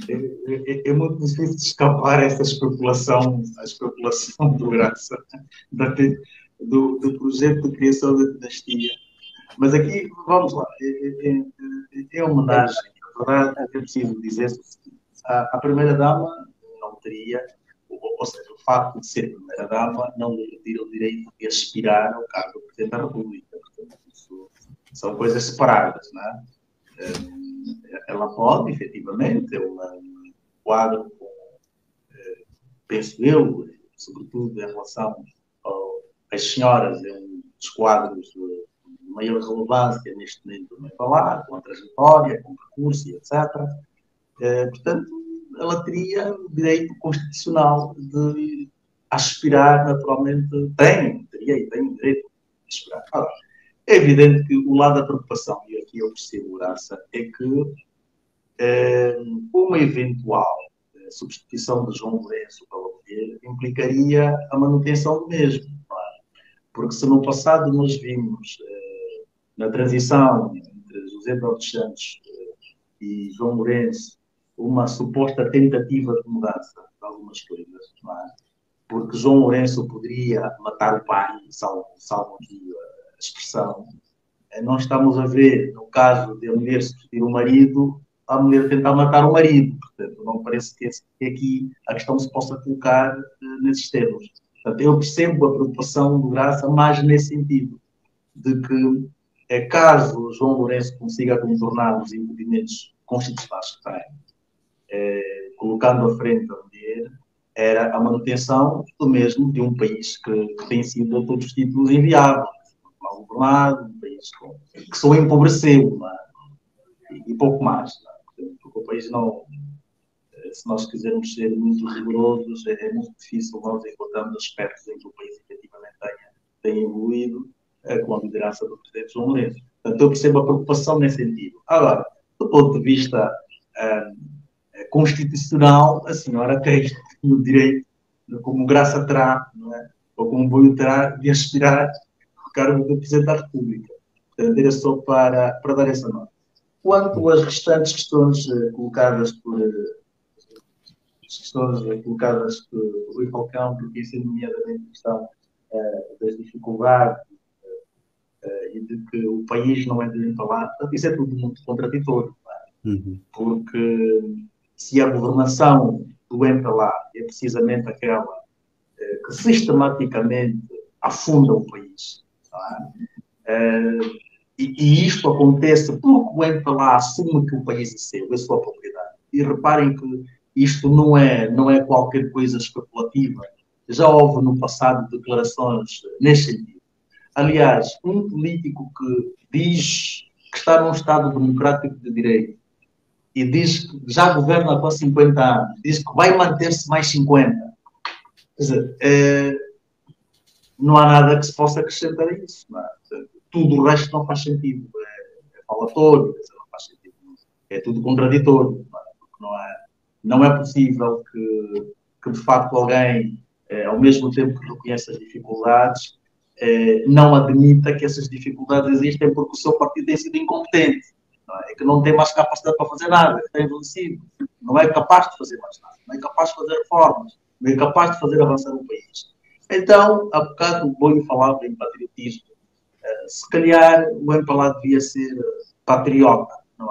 É muito difícil escapar essa especulação, a especulação do Graça, do projeto de criação da dinastia. Mas aqui, vamos lá, é homenagem. Na verdade, é preciso dizer o seguinte: a primeira-dama não teria, ou seja, o facto de ser primeira-dama não lhe retira o direito de aspirar ao cargo de Presidente da República. Portanto, isso são coisas separadas, não é? Ela pode, efetivamente, é um quadro, penso eu, sobretudo em relação às senhoras, é um dos quadros de maior relevância neste momento também falar, com a trajetória, com o percurso, etc. Portanto, ela teria o direito constitucional de aspirar, naturalmente, teria e tem o direito de aspirar. Agora, é evidente que o lado da preocupação, e aqui eu percebo graça, é que uma eventual substituição de João Lourenço pela Vieira implicaria a manutenção do mesmo. Porque se no passado nós vimos, na transição entre José dos Santos e João Lourenço, uma suposta tentativa de mudança de algumas coisas, não é? Porque João Lourenço poderia matar o pai, salvo aqui a expressão. Nós estamos a ver, no caso de a mulher substituir o marido, a mulher tentar matar o marido. Portanto, não parece que aqui a questão se possa colocar nesses termos. Portanto, eu percebo a preocupação do Graça mais nesse sentido, de que, caso João Lourenço consiga contornar os impedimentos constitucionais que tem, colocando à frente a mulher, era a manutenção do mesmo de um país que tem sido a todos os títulos inviável. Mal governado, um país que só empobreceu, e pouco mais. Porque o país não, se nós quisermos ser muito rigorosos, é muito difícil nós encontrarmos aspectos em que o país efetivamente tenha evoluído com a liderança do Presidente João Lourenço. Portanto, eu percebo a preocupação nesse sentido. Agora, do ponto de vista constitucional, a senhora tem o direito, como Graça terá, não é? Ou como Boio terá, de aspirar ao cargo de Presidente da República. Portanto, era só para dar essa nota. Quanto às restantes questões colocadas por Rui Falcão, porque isso é nomeadamente a questão das dificuldades e de que o país não é de bem falar, isso é tudo muito contraditório. Porque se a governação do MPLA é precisamente aquela que sistematicamente afunda o país, e isto acontece porque o MPLA assume que o país é seu, é sua propriedade. E reparem que isto não é qualquer coisa especulativa. Já houve no passado declarações nesse sentido. Aliás, um político que diz que está num Estado democrático de direito e diz que já governa há 50 anos, diz que vai manter-se mais 50. Quer dizer, não há nada que se possa acrescentar a isso. Tudo o resto não faz sentido. É falatório, não faz sentido. É tudo contraditório. Não é possível que de facto alguém, ao mesmo tempo que reconhece as dificuldades, não admita que essas dificuldades existem porque o seu partido tem sido incompetente. É que não tem mais capacidade para fazer nada, está envelhecido, não é capaz de fazer mais nada, não é capaz de fazer reformas, não é capaz de fazer avançar o país. Então, há bocado o Boio falava em patriotismo. Se calhar o MPLA devia ser patriota, não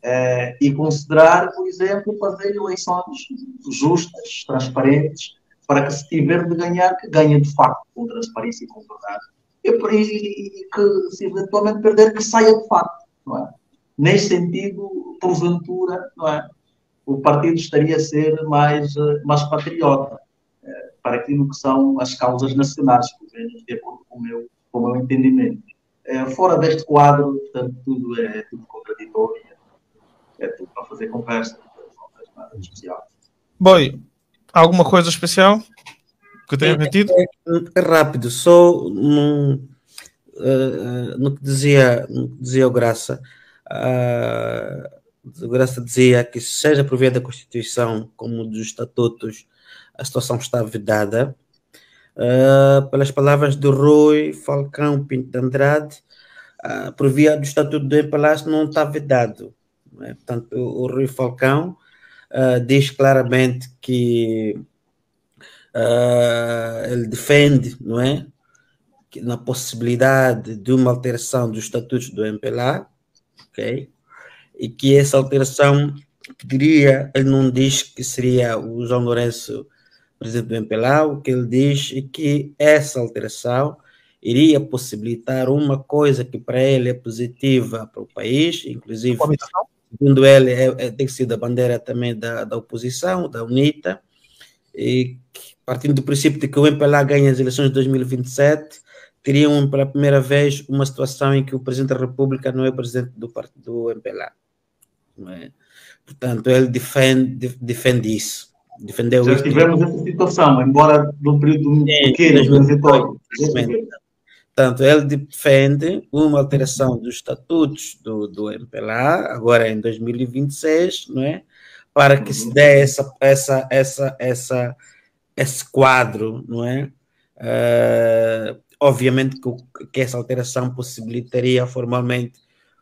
é? E considerar, por exemplo, fazer eleições justas, transparentes, para que se tiver de ganhar, que ganhe de facto com transparência e com verdade. E que se eventualmente perder, que saia de facto, não é? Nesse sentido, porventura, não é? O partido estaria a ser mais patriota para aquilo que são as causas nacionais, de acordo com o meu entendimento. Fora deste quadro, portanto, tudo é tudo contraditório, é tudo para fazer conversa, não faz nada de especial. Boi, alguma coisa especial que tenha metido? É rápido, só no que dizia o Graça. O Graça dizia que, seja por via da Constituição como dos estatutos, a situação está vedada. Pelas palavras do Rui Falcão Pinto de Andrade, por via do estatuto do MPLA não está vedado. Não é? Portanto, o Rui Falcão diz claramente que ele defende, não é? Que na possibilidade de uma alteração dos estatutos do MPLA, ok? E que essa alteração poderia, ele não diz que seria o João Lourenço presidente do MPLA, o que ele diz é que essa alteração iria possibilitar uma coisa que para ele é positiva para o país, inclusive, segundo ele, tem sido a bandeira também da oposição, da UNITA, e partindo do princípio de que o MPLA ganha as eleições de 2027, teriam pela primeira vez uma situação em que o Presidente da República não é presidente do MPLA. Não é? Portanto, ele defende isso. Defendeu Já isto. tivemos essa situação, embora num período pequeno, transitório. Portanto, ele defende uma alteração dos estatutos do MPLA, agora em 2026, não é? Para que se dê esse quadro, não é? Obviamente que essa alteração possibilitaria formalmente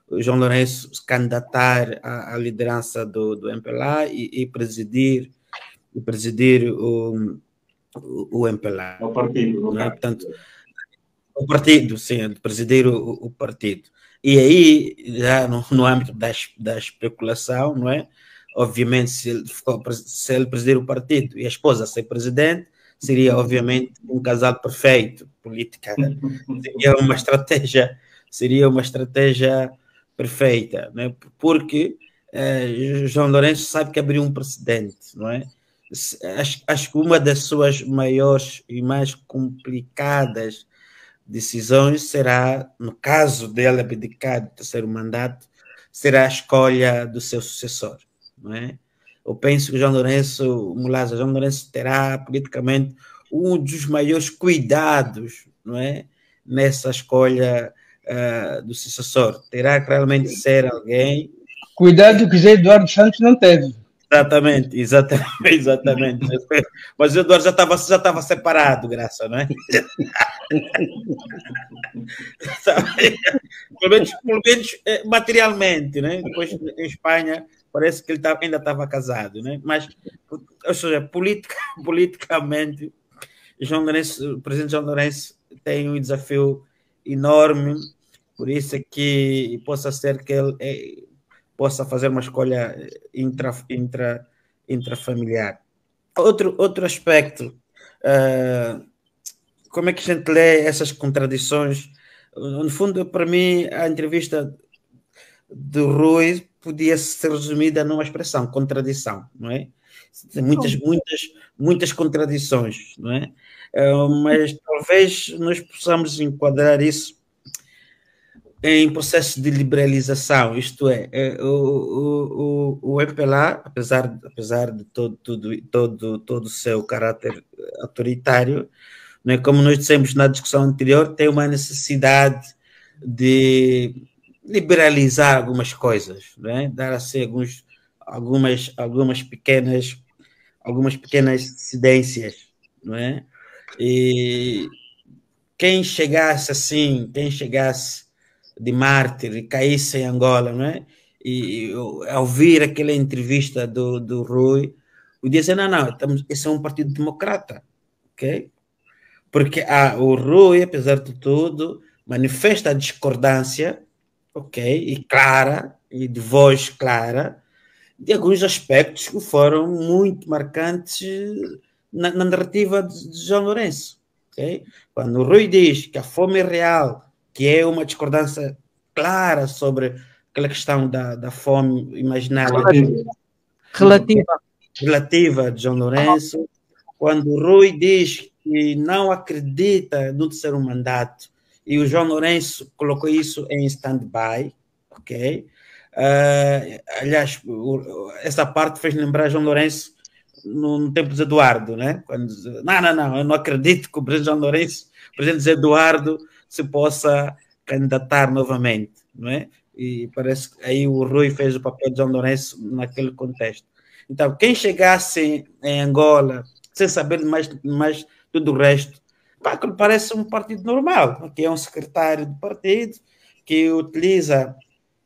o João Lourenço se candidatar à liderança do MPLA e presidir o MPLA. O partido. Não é? Portanto, o partido, sim, presidir o partido. E aí, já no âmbito da especulação, não é? Obviamente, se ele presidir o partido e a esposa ser presidente, seria, obviamente, um casal perfeito política. Seria uma estratégia perfeita, né? Porque João Lourenço sabe que abriu um precedente, não é? Acho que uma das suas maiores e mais complicadas decisões será, no caso dele abdicar do terceiro mandato, será a escolha do seu sucessor, não é? Eu penso que João Lourenço terá politicamente um dos maiores cuidados, não é? Nessa escolha do sucessor. Terá que realmente ser alguém. Cuidado que José Eduardo Santos não teve. Exatamente. Mas o Eduardo já estava separado, graça, não é? pelo menos materialmente, né? Depois em Espanha parece que ele ainda estava casado, né? Mas, ou seja, politicamente, o presidente João Lourenço tem um desafio enorme, por isso é que possa ser que ele possa fazer uma escolha intrafamiliar. Outro aspecto, como é que a gente lê essas contradições? No fundo, para mim, a entrevista do Rui podia ser resumida numa expressão, contradição, não é? Tem muitas contradições, não é? Mas talvez nós possamos enquadrar isso em processo de liberalização, isto é, o MPLA, apesar de todo o seu caráter autoritário, não é, como nós dissemos na discussão anterior, tem uma necessidade de liberalizar algumas coisas, não é? Dar assim algumas pequenas dissidências, não é? E quem chegasse de mártir e caísse em Angola, não é? E ao ouvir aquela entrevista do Rui, eu disse, não, esse é um partido democrata, ok? Porque o Rui, apesar de tudo, manifesta a discordância, ok? E clara, e de voz clara, de alguns aspectos que foram muito marcantes na narrativa de João Lourenço, ok? Quando o Rui diz que a fome real, que é uma discordância clara sobre aquela questão da fome imaginária relativa de João Lourenço, quando o Rui diz que não acredita no terceiro mandato e o João Lourenço colocou isso em stand-by, ok? Aliás, essa parte fez lembrar João Lourenço no tempo de Eduardo, né? Quando diz, não, eu não acredito que o presidente João Lourenço, o presidente Eduardo, se possa candidatar novamente, não é? E parece que aí o Rui fez o papel de João Lourenço naquele contexto. Então, quem chegasse em Angola sem saber mais tudo o resto, parece um partido normal, que é um secretário do partido que utiliza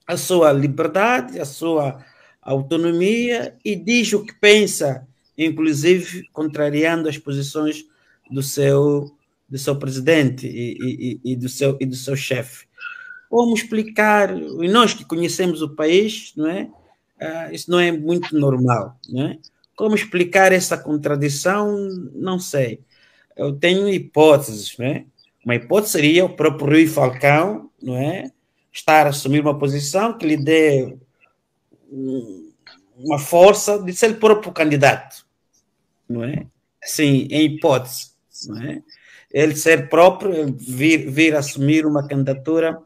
a sua liberdade, a sua autonomia e diz o que pensa, inclusive contrariando as posições do seu presidente e do seu chefe. Como explicar, e nós que conhecemos o país, não é? Isso não é muito normal, não é? Como explicar essa contradição? Não sei. Eu tenho hipóteses, não é? Uma hipótese seria o próprio Rui Falcão, não é? Estar a assumir uma posição que lhe dê uma força de ser ele próprio candidato, não é? Assim, em hipótese, não é? Ele ser próprio, vir assumir uma candidatura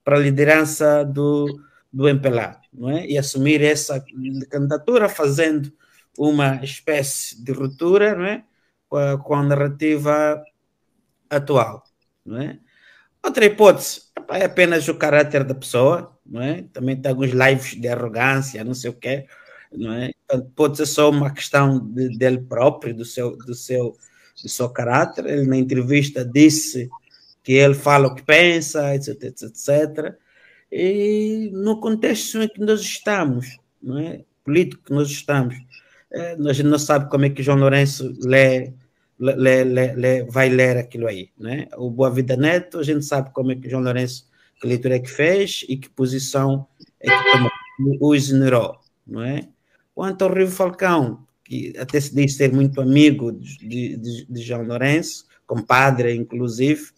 para a liderança do MPLA, não é? E assumir essa candidatura fazendo uma espécie de ruptura, não é? Com a narrativa atual, não é? Outra hipótese é apenas o caráter da pessoa, não é? Também tem alguns lives de arrogância, não sei o quê, não é? Pode ser só uma questão dele próprio, do seu caráter. Ele na entrevista disse que ele fala o que pensa, etc, etc. E no contexto em que nós estamos, não é? Político que nós estamos, a gente não sabe como é que João Lourenço vai ler aquilo aí, né? O Boa Vida Neto, a gente sabe como é que João Lourenço, que leitura é que fez e que posição é que tomou, o exonerou, não é? Quanto ao Rui Falcão, que até se diz ser muito amigo de João Lourenço, compadre inclusive,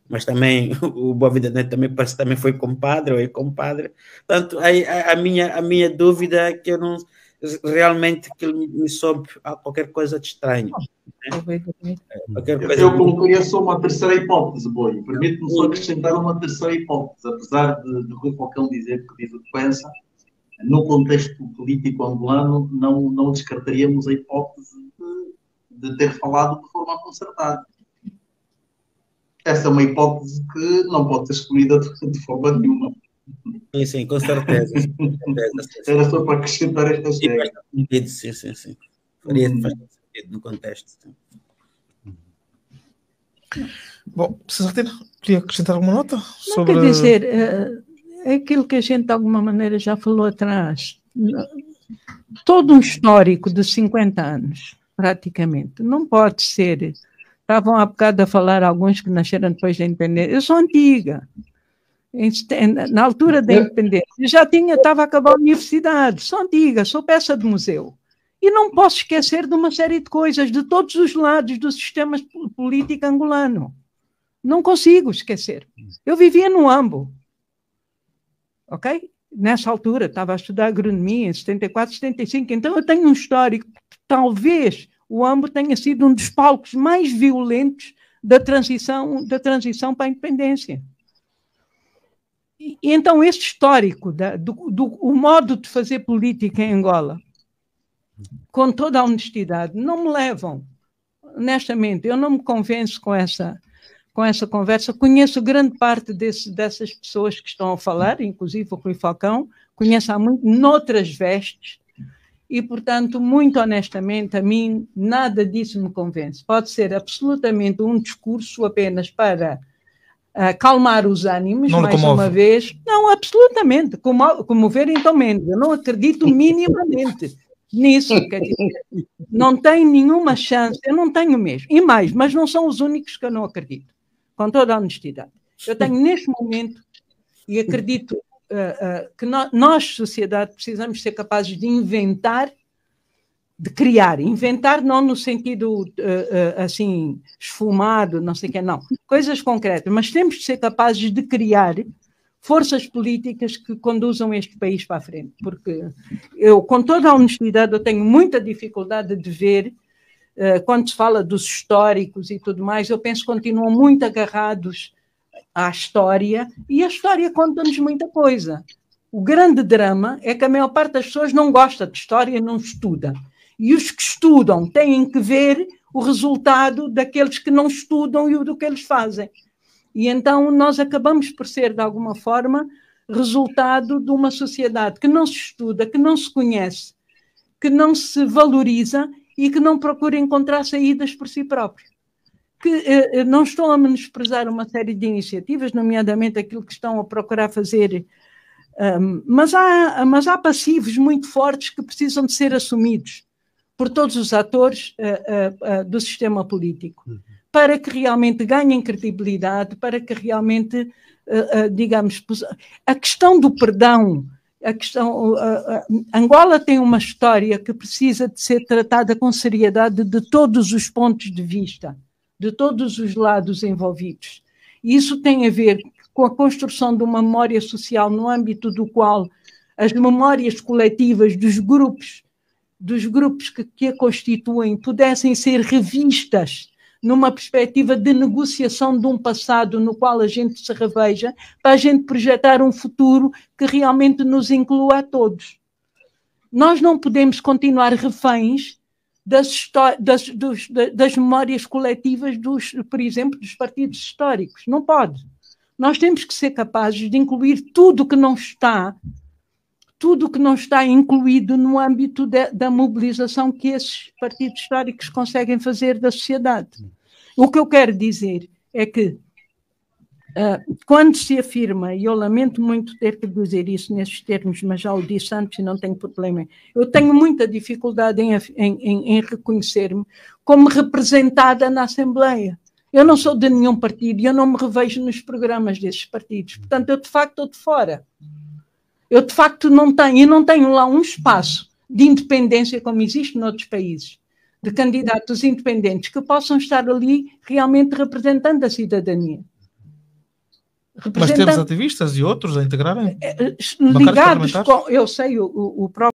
mas também o Boa Vida Neto também parece que também foi compadre ou é compadre. Portanto, a minha dúvida é que eu não realmente que ele me soube qualquer coisa de estranho. Né? Eu colocaria só uma terceira hipótese, Boi. Permite-me só acrescentar uma terceira hipótese. Apesar de Rui Falcão dizer que diz o que pensa, no contexto político angolano, não descartaríamos a hipótese de ter falado de forma concertada. Essa é uma hipótese que não pode ser excluída de forma nenhuma. Sim, com certeza. Era só para acrescentar esta regra. Sim. Faria bastante sentido no contexto. Bom, Cesartina, queria acrescentar alguma nota sobre... Quer dizer, é aquilo que a gente de alguma maneira já falou atrás. Todo um histórico de 50 anos, praticamente, não pode ser... Estavam há bocado a falar alguns que nasceram depois da independência. Eu sou antiga. Na altura da independência, estava a acabar a universidade. Sou antiga, sou peça de museu. E não posso esquecer de uma série de coisas, de todos os lados do sistema político angolano. Não consigo esquecer. Eu vivia no Ambo. Ok? Nessa altura, estava a estudar agronomia em 74, 75. Então, eu tenho um histórico, talvez... O Ambo tenha sido um dos palcos mais violentos da transição para a independência. E então, este histórico, o modo de fazer política em Angola, com toda a honestidade, não me levam, honestamente, eu não me convenço com essa conversa. Conheço grande parte dessas pessoas que estão a falar, inclusive o Rui Falcão, conheço há muito, noutras vestes. E, portanto, muito honestamente, a mim, nada disso me convence. Pode ser absolutamente um discurso apenas para acalmar os ânimos, não mais uma vez. Não, absolutamente. Comover, então, menos. Eu não acredito minimamente nisso. Quer dizer, não tem nenhuma chance, eu não tenho mesmo. E mais, mas não são os únicos que eu não acredito. Com toda a honestidade. Eu tenho, neste momento, e acredito... que nós, sociedade, precisamos ser capazes de inventar, de criar. Inventar não no sentido, assim, esfumado, não sei o que, não. Coisas concretas. Mas temos de ser capazes de criar forças políticas que conduzam este país para a frente. Porque eu, com toda a honestidade, eu tenho muita dificuldade de ver, quando se fala dos históricos e tudo mais, eu penso que continuam muito agarrados à história, e a história conta-nos muita coisa. O grande drama é que a maior parte das pessoas não gosta de história, não estuda. E os que estudam têm que ver o resultado daqueles que não estudam e do que eles fazem. E então nós acabamos por ser, de alguma forma, resultado de uma sociedade que não se estuda, que não se conhece, que não se valoriza e que não procura encontrar saídas por si próprio. Que não estão a menosprezar uma série de iniciativas, nomeadamente aquilo que estão a procurar fazer Mas há passivos muito fortes que precisam de ser assumidos por todos os atores do sistema político, para que realmente ganhem credibilidade, para que realmente, digamos, a questão do perdão, Angola tem uma história que precisa de ser tratada com seriedade de todos os pontos de vista, de todos os lados envolvidos. E isso tem a ver com a construção de uma memória social no âmbito do qual as memórias coletivas dos grupos que a constituem pudessem ser revistas numa perspectiva de negociação de um passado no qual a gente se reveja, para a gente projetar um futuro que realmente nos inclua a todos. Nós não podemos continuar reféns das memórias coletivas, por exemplo, dos partidos históricos. Não pode. Nós temos que ser capazes de incluir tudo que não está incluído no âmbito da mobilização que esses partidos históricos conseguem fazer da sociedade. O que eu quero dizer é que, quando se afirma, e eu lamento muito ter que dizer isso nesses termos, mas já o disse antes e não tenho problema, eu tenho muita dificuldade em reconhecer-me como representada na Assembleia. Eu não sou de nenhum partido e eu não me revejo nos programas desses partidos. Portanto, eu de facto estou de fora. Eu de facto não tenho lá um espaço de independência como existe noutros países, de candidatos independentes que possam estar ali realmente representando a cidadania. Mas temos ativistas e outros a integrarem? Ligados com, eu sei, o próprio